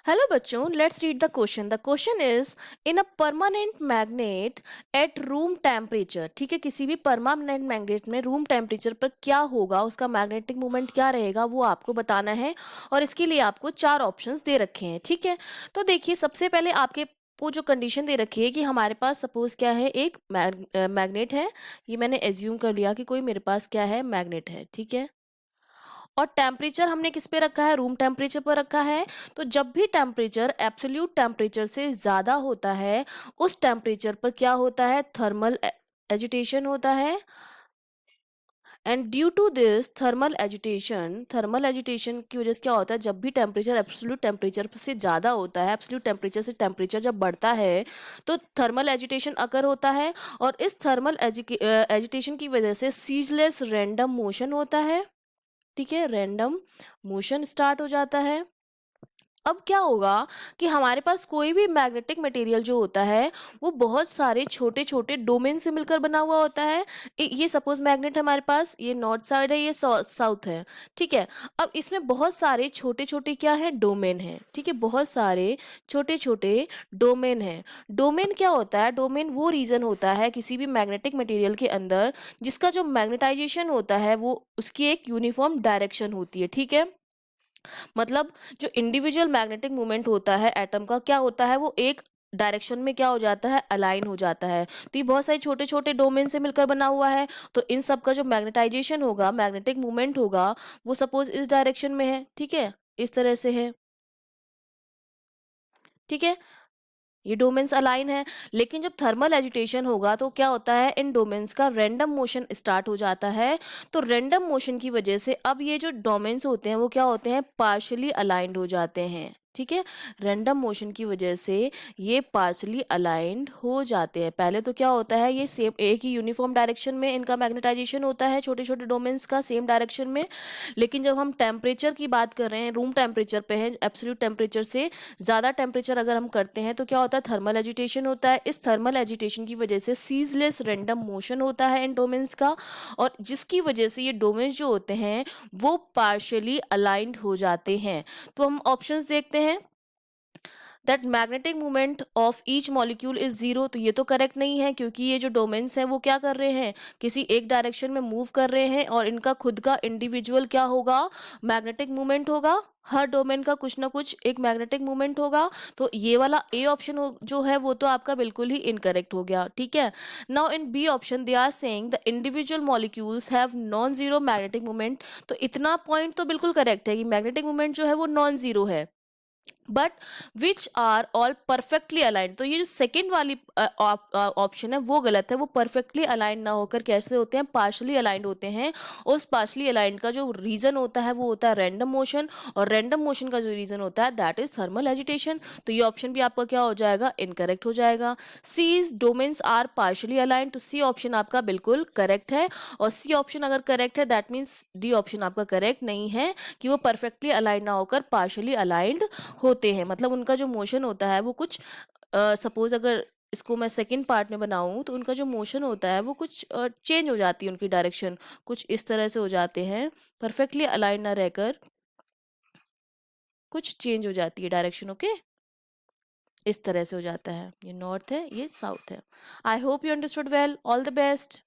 Hello बच्चों, let's read the question. The question is in a permanent magnet at room temperature. ठीक है, किसी भी परमानेंट मैग्नेट में रूम टेम्परेचर पर क्या होगा, उसका मैग्नेटिक मोमेंट क्या रहेगा, वो आपको बताना है। और इसके लिए आपको 4 ऑप्शंस दे रखे हैं। ठीक है, तो देखिए, सबसे पहले आपके को जो कंडीशन दे रखी है कि हमारे पास सपोज क्या है, एक मैग्नेट है। ये मैंने एज्यूम कर लिया कि कोई मेरे पास क्या है, मैग्नेट है। ठीक है, और टेम्परेचर हमने किस पे रखा है, रूम टेम्परेचर पर रखा है। तो जब भी टेम्परेचर एब्सोल्यूट टेम्परेचर से ज़्यादा होता है, उस टेम्परेचर पर क्या होता है, थर्मल एजिटेशन होता है। And due to this thermal agitation की वजह से क्या होता है, जब भी टेम्परेचर एब्सोल्यूट टेम्परेचर से ज़्यादा होता है, एब्सोल्यूट टेम्परेचर से टेम्परेचर जब बढ़ता है, तो थर्मल एजिटेशन अकर होता है। और इस थर्मल एजिटेशन की वजह से सीजलेस रैंडम मोशन होता है। ठीक है, रैंडम मोशन स्टार्ट हो जाता है। अब क्या होगा कि हमारे पास कोई भी मैग्नेटिक मटेरियल जो होता है, वो बहुत सारे छोटे छोटे डोमेन से मिलकर बना हुआ होता है। ये सपोज मैग्नेट है हमारे पास, ये नॉर्थ साइड है, ये साउथ है। ठीक है, अब इसमें बहुत सारे छोटे छोटे क्या है, डोमेन है। ठीक है, बहुत सारे छोटे छोटे डोमेन है। डोमेन क्या होता है, डोमेन वो रीजन होता है किसी भी मैग्नेटिक मटेरियल के अंदर जिसका जो मैग्नेटाइजेशन होता है वो उसकी एक यूनिफॉर्म डायरेक्शन होती है। ठीक है, मतलब जो इंडिविजुअल मैग्नेटिक मूवमेंट होता है एटम का, क्या होता है, वो एक डायरेक्शन में क्या हो जाता है, अलाइन हो जाता है। तो ये बहुत सारे छोटे छोटे डोमेन से मिलकर बना हुआ है। तो इन सब का जो मैग्नेटाइजेशन होगा, मैग्नेटिक मूवमेंट होगा, वो सपोज इस डायरेक्शन में है। ठीक है, इस तरह से है। ठीक है, ये डोमेन्स अलाइन है। लेकिन जब थर्मल एजिटेशन होगा तो क्या होता है, इन डोमेन्स का रैंडम मोशन स्टार्ट हो जाता है। तो रैंडम मोशन की वजह से अब ये जो डोमेन्स होते हैं वो क्या होते हैं, पार्शली अलाइंड हो जाते हैं। ठीक है, रैंडम मोशन की वजह से ये पार्शली अलाइंड हो जाते हैं। पहले तो क्या होता है, ये सेम एक ही यूनिफॉर्म डायरेक्शन में इनका मैग्नेटाइजेशन होता है, छोटे छोटे डोमेन्स का सेम डायरेक्शन में। लेकिन जब हम टेम्परेचर की बात कर रहे हैं, रूम टेम्परेचर पे है, एब्सोल्यूट टेम्परेचर से ज़्यादा टेम्परेचर अगर हम करते हैं तो क्या होता है, थर्मल एजिटेशन होता है। इस थर्मल एजिटेशन की वजह से सीजलेस रैंडम मोशन होता है इन डोमेन्स का, और जिसकी वजह से ये डोमेन्स जो होते हैं वो पार्शियली अलाइंड हो जाते हैं। तो हम ऑप्शंस देखते हैं। That magnetic movement of each molecule is zero, तो ये तो करेक्ट नहीं है, क्योंकि ये जो डोमेन्स हैं वो क्या कर रहे हैं, किसी एक डायरेक्शन में मूव कर रहे हैं, और इनका खुद का इंडिविजुअल क्या होगा, मैग्नेटिक मूवमेंट होगा। हर डोमेन का कुछ ना कुछ एक मैग्नेटिक मूवमेंट होगा। तो ये वाला ए ऑप्शन जो है वो तो आपका बिल्कुल ही इनकरेक्ट हो गया। ठीक है, now in B option they are saying the individual molecules have non zero magnetic movement. तो इतना पॉइंट तो बिल्कुल करेक्ट है कि मैग्नेटिक मूवमेंट जो है वो नॉन जीरो है, but which are all perfectly aligned. तो ये जो सेकेंड वाली ऑप्शन है वो गलत है। वो परफेक्टली अलाइंड ना होकर कैसे होते हैं, पार्शली अलाइंड होते हैं। उस पार्शली अलाइंड का जो रीजन होता है वो होता है रैंडम मोशन, और रैंडम मोशन का जो रीजन होता है दैट इज थर्मल एजिटेशन। तो ये ऑप्शन भी आपका क्या हो जाएगा, इनकरेक्ट हो जाएगा। C's domains are partially aligned, तो सी ऑप्शन आपका बिल्कुल करेक्ट है। और सी ऑप्शन अगर करेक्ट है दैट मीन्स डी ऑप्शन आपका करेक्ट नहीं है, कि वो परफेक्टली अलाइंड ना होकर पार्शली अलाइंड होते हैं। मतलब उनका जो मोशन होता है वो कुछ, सपोज अगर इसको मैं सेकंड पार्ट में बनाऊं तो उनका जो मोशन होता है वो कुछ चेंज हो जाती है, उनकी डायरेक्शन कुछ इस तरह से हो जाते हैं, परफेक्टली अलाइन ना रहकर कुछ चेंज हो जाती है डायरेक्शन। ओके, इस तरह से हो जाता है। ये नॉर्थ है, ये साउथ है। I hope you understood well. All the best.